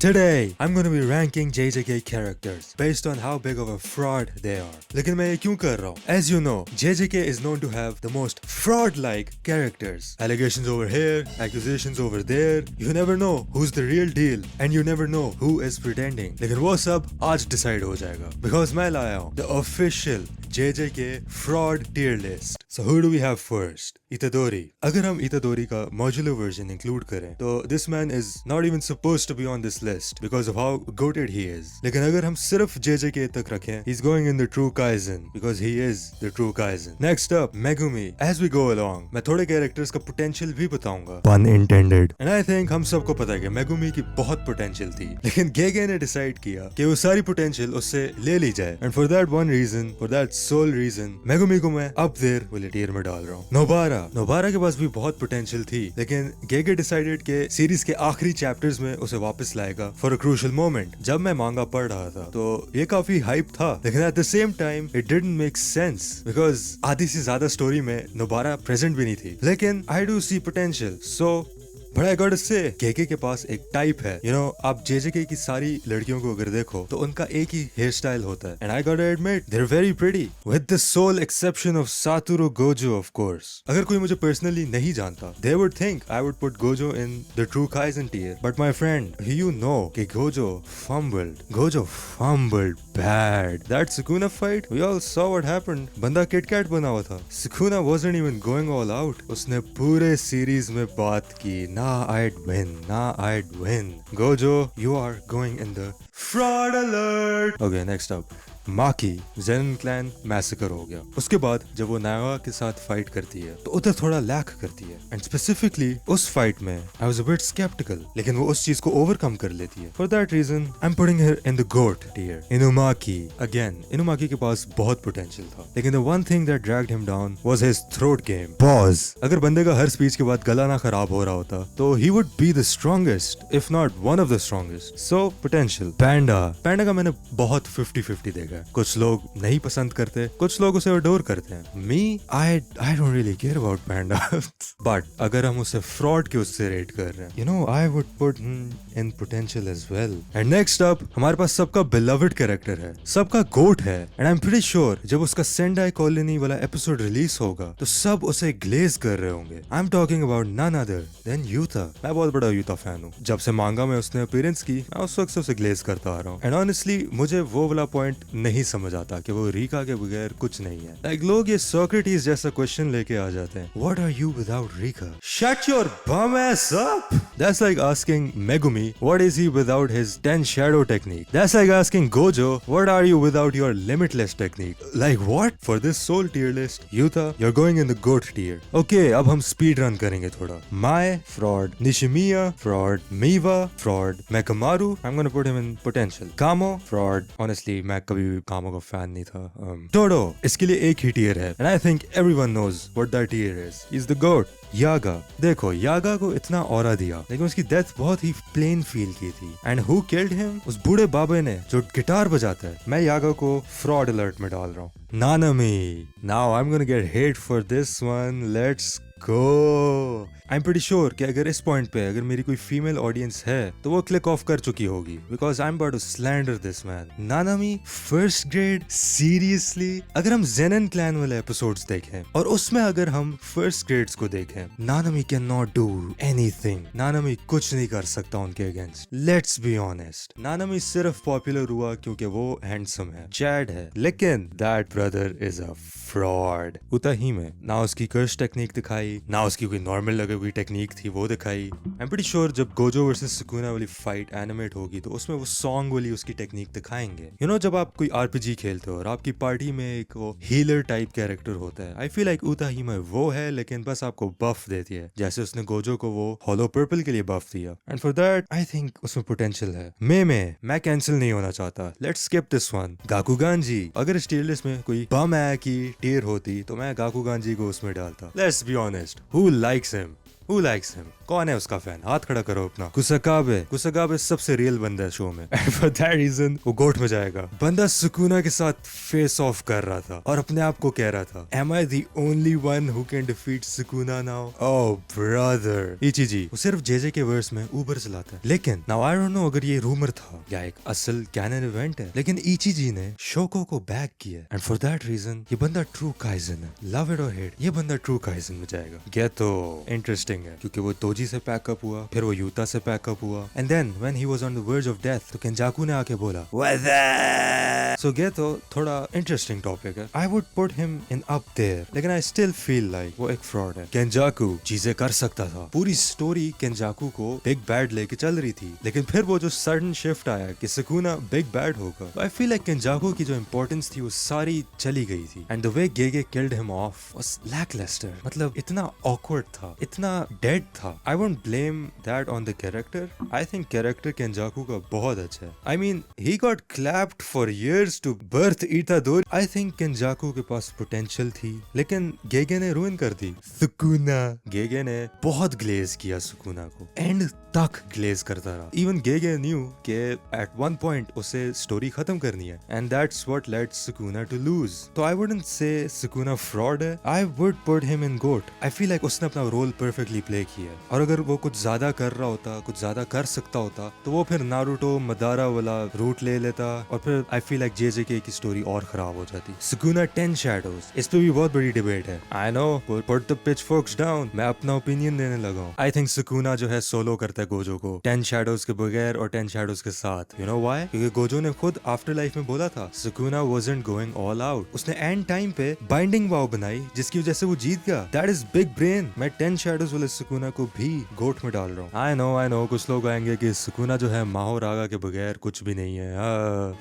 Today, I'm going to be ranking JJK characters based on how big of a fraud they are. लेकिन मैं ये क्यों कर रहा हूँ? As you know, JJK is known to have the most fraud-like characters. Allegations over here, accusations over there. You never know who's the real deal, and you never know who is pretending. लेकिन वो सब आज decide हो जाएगा. Because मैं लाया हूँ the official JJK fraud tier list. So who do we have first? Itadori. अगर हम Itadori का modular version include करें, तो this man is not even supposed to be on this list because of how goated he is. लेकिन अगर हम सिर्फ JJK तक रखें, he's going in the true Kaizen because he is the true Kaizen. Next up, Megumi. As we go along, मैं थोड़े characters का potential भी बताऊंगा. Pun intended. And I think हम सबको पता है कि Megumi की बहुत potential थी, लेकिन गेगे ने decide किया कि वो सारी potential उससे ले ली जाए. And for that one reason, for that sole reason, Megumi को मैं up there वाले tier में डाल रहा हूँ. नोबारा के पास भी बहुत पोटेंशियल थी, लेकिन गेगे डिसाइडेड के सीरीज के आखिरी चैप्टर्स में उसे वापस लाएगा फॉर अ क्रूशियल मोमेंट. जब मैं मांगा पढ़ रहा था तो ये काफी हाइप था, लेकिन at the same time it didn't make sense because आधी से ज्यादा स्टोरी में नोबारा प्रेजेंट भी नहीं थी. लेकिन आई डू सी पोटेंशियल, सो बड़ा गॉड से केके के पास एक टाइप है. आप जेजेके की सारी लड़कियों को अगर देखो तो उनका एक ही हेयर स्टाइल होता है. And I got admit they are very pretty with the sole exception of Satoru Gojo of course. अगर कोई मुझे पर्सनली नहीं जानता, they would think I would put Gojo in the true Kaisen tier. But my friend, you know कि Gojo fumbled bad. That Sukuna fight, we all saw what happened. बंदा KitKat बना हुआ था. Sukuna wasn't even going all out. उसने पूरे series में बात की, I'd win. Gojo, you are going in the fraud alert. Okay, next up. माकी. जेनन clan massacre हो गया. उसके बाद जब वो नायवा के साथ फाइट करती है तो उधर थोड़ा लैक करती है. एंड स्पेसिफिकली उस फाइट में I was a bit sceptical, लेकिन वो उस चीज को ओवरकम कर लेती है. For that reason I am putting her in the goat tier. Inumaki. Again, Inumaki के पास बहुत पोटेंशियल था, लेकिन the one thing that dragged him down was his throat game. Pause. अगर बंदे का हर स्पीच के बाद गला ना खराब हो रहा होता तो he would be the strongest if not one of the strongest. So potential. Panda का मैंने बहुत 50-50 देखा. कुछ लोग नहीं पसंद करते, कुछ लोग उसे अडोर करते हैं. Me I don't really care about Panda. But अगर हम उसे फ्रॉड के उससे रेट कर रहे हैं, I would put in potential as well. And next up, हमारे पास सबका बिलव्ड कैरेक्टर है, सबका गोट है. And I am pretty sure जब उसका सेंडाई कॉलोनी वाला एपिसोड रिलीज होगा तो सब उसे ग्लेज कर रहे होंगे. I am talking about none other than Yuta. मैं बहुत बड़ा यूता फैन हूँ. जब से मांगा में उसने अपीयरेंस की, मैं उस वक्त से उसे ग्लेज करता आ रहा हूँ. एंड ऑनेस्टली मुझे वो वाला पॉइंट नहीं समझ आता कि वो रीका के बगैर कुछ नहीं है. लाइक लोग ये सोक्रेटिस जैसा क्वेश्चन लेके आ जाते हैं, what are you without Rika? Shut your bum ass up. That's like asking Megumi what is he without his 10 shadow technique. That's like asking Gojo what are you without your limitless technique. Like what? For this sole tier list, Yuta, you are going in the goat tier. Okay, अब हम speed run करेंगे थोड़ा. My fraud, Nishimiya fraud, Miwa fraud, Mechamaru I am gonna put him in potential. कामो fraud. Honestly मैं कभी भी कामो का फैन नहीं था. टोडो, इसके लिए एक ही टियर है and I think everyone knows what that tier is. He is the god. Yaga. देखो, यागा को इतना ऑरा दिया, लेकिन उसकी डेथ बहुत ही प्लेन फील की थी. And who killed him? उस बूढ़े बाबे ने जो गिटार बजाता है. मैं यागा को फ्रॉड अलर्ट में डाल रहा हूँ. Nanami. Now I am gonna get hate for this one. Let's go. I am pretty sure कि अगर इस पॉइंट पे अगर मेरी कोई फीमेल ऑडियंस है तो वो क्लिक ऑफ कर चुकी होगी, because I am about to slander this man. Nanami first grade. Seriously? अगर हम जेनन क्लैन वाले एपिसोड्स देखें और उसमें अगर हम फर्स्ट ग्रेड्स को देखें, नानामी कैन नॉट डू एनीथिंग. नानामी कुछ नहीं कर सकता उनके अगेंस्ट. लेट्स बी ऑनेस्ट, नानामी सिर्फ पॉपुलर हुआ क्योंकि वो हैंडसम है, चैड है, लेकिन that brother is a fraud. उताही में ना उसकी कर्स टेक्निक दिखाई, ना उसकी कोई नॉर्मल लगे हुई टेक्निक थी वो दिखाई. आई एम प्रीटी श्योर जब गोजो वर्सेस सुकुना वाली फाइट एनिमेट होगी तो उसमें वो सॉन्ग वाली उसकी टेक्निक दिखाएंगे. जब आप कोई आरपीजी खेलते हो और आपकी पार्टी में एक वो हीलर टाइप कैरेक्टर होता है, आई फील लाइक उताही में वो है, लेकिन बस आपको बफ देती है, जैसे उसने गोजो को वो हॉलो पर्पल के लिए बफ दिया. And for that I think उसमें पोटेंशियल है. मैं कैंसिल नहीं होना चाहता. Let's skip this one. Gakuganji. अगर इस टियर लिस्ट में कोई बम है की टियर होती तो मैं गाकुगानजी को उसमें डालता. Let's be honest, who likes him? Who likes him? कौन है उसका फैन? हाथ खड़ा करो अपना। कुसाकाबे सबसे रियल बंदा है शो में। And for that reason वो गोट में जाएगा। बंदा सुकुना के साथ फेस ऑफ कर रहा था और अपने आप को कह रहा था Am I the only one who can defeat Sukuna now? Oh brother। इचिजी वो सिर्फ जेजे के वर्स में ऊबर चलाता है। लेकिन now I don't know अगर ये रूमर था या एक असल कैनन इवेंट है, लेकिन इचिजी ने शोको को बैक किया एंड फॉर दैट रीजन ये बंदा ट्रू काइजन है। लव इट और हेट, ये बंदा ट्रू काइजन में जाएगा। ये तो इंटरेस्टिंग है क्योंकि वो दोजी से पैकअप हुआ, फिर वो यूता से पैकअप हुआ and then when he was on the verge of death तो केंजाकू ने आके बोला सो ये तो थोड़ा इंटरेस्टिंग टॉपिक है। I would put him in up there, लेकिन आई स्टिल फील लाइक वो एक फ्रॉड है। केंजाकू चीजें कर सकता था, पूरी स्टोरी केंजाकू को बिग बैड लेके चल रही थी, लेकिन फिर वो जो सडन शिफ्ट आया कि सुकुना बिग बैड होगा, आई फील लाइक केंजाकू की जो इंपॉर्टेंस थी वो सारी चली गई थी and the way Gege killed him off was lacklustre. मतलब इतना ऑकवर्ड था, इतना डेड था। I won't blame that on the character. I think character Kenjaku का बहुत अच्छा है। I mean he got clapped for years to birth Itadori. I think Kenjaku के पास पोटेंशियल थी, लेकिन गेगे ने रूइन कर दी सुकुना। गेगे ने बहुत ग्लेज किया सुकुना को, एंड तक ग्लेज करता रहा। इवन गेगे न्यू कि एट वन पॉइंट उसे स्टोरी खत्म करनी है and that's what led Sukuna to lose. तो I wouldn't say Sukuna fraud है, I would put him in goat. I feel like उसने अपना रोल परफेक्टली प्ले किया है, और अगर वो कुछ ज्यादा कर रहा होता, कुछ ज्यादा कर सकता होता, तो वो फिर नारुतो मदारा वाला रूट ले लेता और फिर आई फील लाइक जेजेके की स्टोरी और खराब हो जाती। सुकुना 10 शैडोज, इस पे भी बहुत बड़ी डिबेट है। I know, put the pitchforks down, मैं अपना ओपिनियन देने लगा हूं। आई थिंक सुकुना जो है सोलो करता है गोजो को 10 शैडोज के बगैर और 10 शैडोज के साथ। You know why? क्योंकि गोजो ने खुद आफ्टर लाइफ में बोला था Sukuna wasn't going all out. उसने एंड टाइम पे बाइंडिंग वाव बनाई जिसकी वजह से वो जीत गया। That is big brain. मैं 10 शैडोज वाले सुकुना को भी गोट में डाल रहा हूँ। आई नो कुछ लोग आएंगे कि सुकुना जो है माहो रागा के बगैर कुछ भी नहीं है।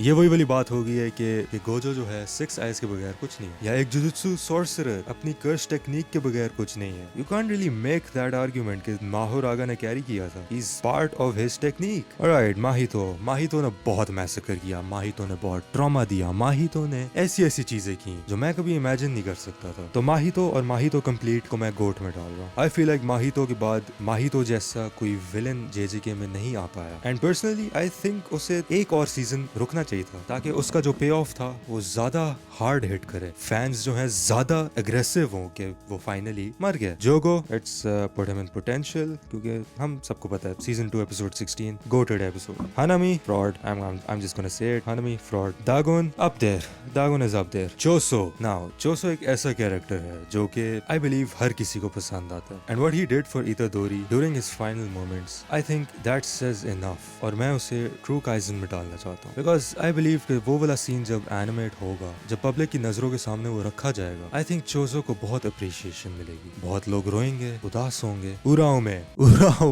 ये वही वाली बात हो गई है कि गोजो जो है 6 आइज के बगैर कुछ नहीं है, या एक जुजुत्सु सोर्सरर अपनी कर्स टेक्निक के बगैर कुछ नहीं है। You can't really make that argument कि माहो रागा ने कैरी किया था। He is part of his technique. Alright, माहितो ने बहुत मैसेकर किया, माहितो ने बहुत ट्रॉमा दिया, माहितो ने ऐसी चीजें की जो मैं कभी इमेजिन नहीं कर सकता था। तो माहितो और माहितो कंप्लीट को मैं गोट में डाल रहा हूँ। आई फील लाइक माहितो के बाद माहितो जैसा कोई विलन जेजेके में नहीं आ पाया, एंड पर्सनली आई थिंक उसे एक और सीजन रुकना चाहिए था ताकि उसका जो पे ऑफ था वो ज्यादा हार्ड हिट करे, फैंस जो है ज्यादा अग्रेसिव हो कि वो फाइनली मर गया। Jogo, it's put him in potential, क्योंकि हम सबको पता है season 2 episode 16 goated episode. Hanami fraud, I am just gonna say it, Hanami fraud. Dagon up there, Dagon is up there. Choso, now Choso एक ऐसा character है जो कि आई बिलीव हर किसी को पसंद आता है, and what he did for इतादोरी during his final moments, I think that says enough. और मैं उसे ट्रू काइजन में डालना चाहता हूँ बिकॉज आई बिलीव कि वो वाला सीन जब एनिमेट होगा, जब पब्लिक की नजरों के सामने वो रखा जाएगा, आई थिंक चोसो को बहुत अप्रिशिएशन मिलेगी। बहुत लोग रोएंगे, उदास होंगे। उराओ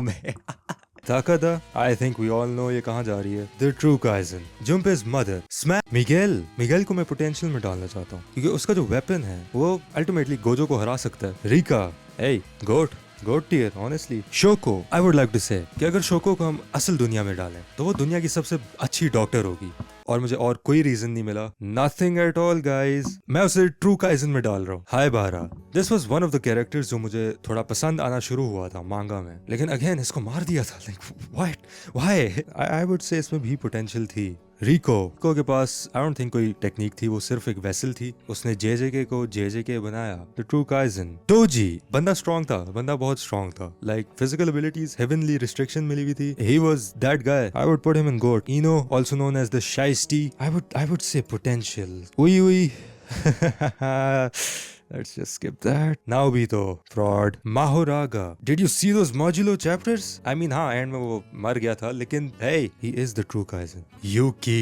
में ताकादा, I think we all know ये कहाँ जा रही है। The true Kaizen, Junpei's mother, Smack, Miguel को मैं पोटेंशियल में डालना चाहता हूँ क्योंकि उसका जो वेपन है वो अल्टीमेटली गोजो को हरा सकता है। Rika, goat tier, honestly. Shoko, I would like to say कि अगर शोको को हम असल दुनिया में डालें तो वो दुनिया की सबसे अच्छी डॉक्टर होगी, और मुझे और कोई रीजन नहीं मिला। नथिंग एट ऑल गाइज, मैं उसे ट्रू काइजन में डाल रहा हूँ। हाय बारा, this was one of the characters जो मुझे थोड़ा पसंद आना शुरू हुआ था मांगा में, लेकिन अगेन इसको मार दिया था। Like why? आई वुड से इसमें भी पोटेंशियल थी। रिको के पास आई डोंट थिंक कोई टेक्निक थी, वो सिर्फ एक वेसल थी। उसने जेजेके को जेजेके बनाया, द ट्रू काइजन। डोजी, बंदा स्ट्रॉन्ग था, बंदा बहुत स्ट्रॉन्ग था, like physical abilities, heavenly restriction मिली हुई थी। He was that guy. I would put him in goat. Ino, also known as the shyest, I would say potential. Ui Let's just skip that. Now भी तो fraud. Mahoraga. Did you see those modulo chapters? I mean हाँ and में वो मर गया था, लेकिन hey, he is the true Kaizen. Yuki.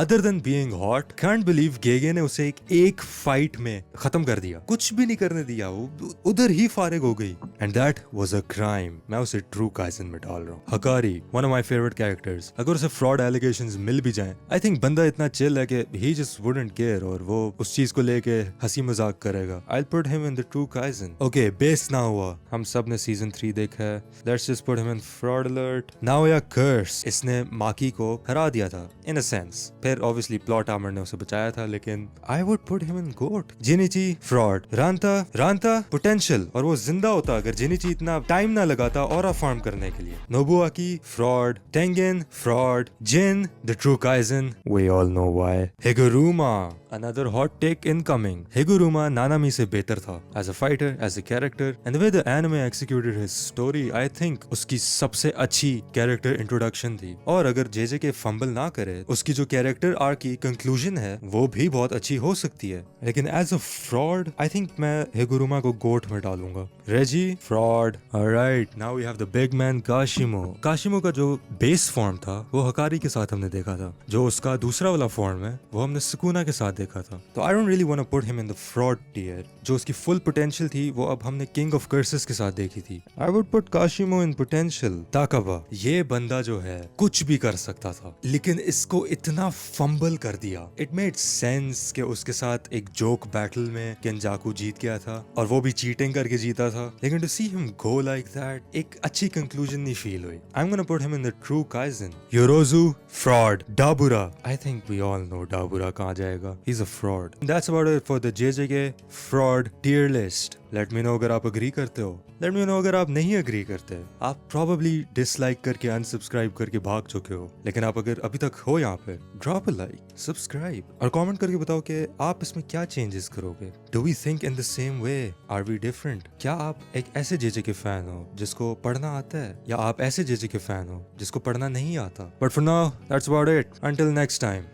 Other than being hot, can't believe गेगे ने उसे एक फाइट में खत्म कर दिया, कुछ भी नहीं करने दिया, वो उधर ही फारिग हो गई, and that was a crime. मैं उसे true Kaizen में डाल रहा हूँ। Hakari, one of my favorite characters. अगर उसे fraud allegations मिल भी जाएं, I think बंदा इतना chill है कि he just wouldn't care और वो उस चीज को लेके हंसी मजाक करेगा। I'll put him in the true Kaizen. Okay, base ना हुआ, हम सब ने सीजन 3 देखा है. Let's just put him in fraud alert. Naoya Curse, इसने माकी को हरा दिया था in a sense. फिर obviously plot armor ने उसे बचाया था, लेकिन I would put him in GOAT. Jinichi fraud. Ranta potential, और वो जिंदा होता अगर जिनिची इतना टाइम ना लगाता ऑरा फार्म करने के लिए. Nobuaki fraud. Tengen fraud. Jin the true Kaizen. We all know why. Higuruma, another hot take incoming. Higuruma Nanami से बेहतर था as a fighter, as a character, and the way the anime executed his story, I think उसकी सबसे अच्छी character introduction थी. और अगर JJ के फंबल ना करे, उसकी जो character arc की conclusion है वो भी बहुत अच्छी हो सकती है. लेकिन as a fraud, I think मैं हिगुरुमा को गोट में डालूंगा. रेजी fraud. Alright, now we have the big man Kashimo. Kashimo का जो base form था वो हकारी के साथ हमने देखा था. जो उसका दूसरा वाला फॉर्म है वो हमने सुकुना के साथ देखा था. तो I don't really want to put him in the fraud tier. जो उसकी full potential थी वो अब हमने King of Curses के साथ देखी थी. I would put Kashimo in potential. Takaba, ये बंदा जो है कुछ भी कर सकता था, लेकिन इसको इतना फंबल कर दिया. It made sense कि उसके साथ एक जोक बैटल में केंजाकू जीत गया था और वो भी चीटिंग करके जीता था, लेकिन to see him go like that एक अच्छी conclusion नहीं फील हुई. I'm gonna put him in the true Kaizen. Yorozu fraud. Dabura, I think we all know Dabura कहाँ जाएगा. He's a fraud. That's about it for the JJK fraud tier list. Let me know अगर आप agree करते हो. Let me know अगर आप नहीं agree करते. आप probably dislike करके unsubscribe करके भाग चुके हो, लेकिन आप अगर अभी तक हो यहाँ पे, drop a like, subscribe और comment करके बताओ कि आप इसमें क्या changes करोगे. Do we think in the same way? Are we different? क्या आप एक ऐसे JJK fan हो जिसको पढ़ना आता है, या आप ऐसे JJK fan हो जिसको पढ़ना नहीं आता. But for now, that's about it. Until next time.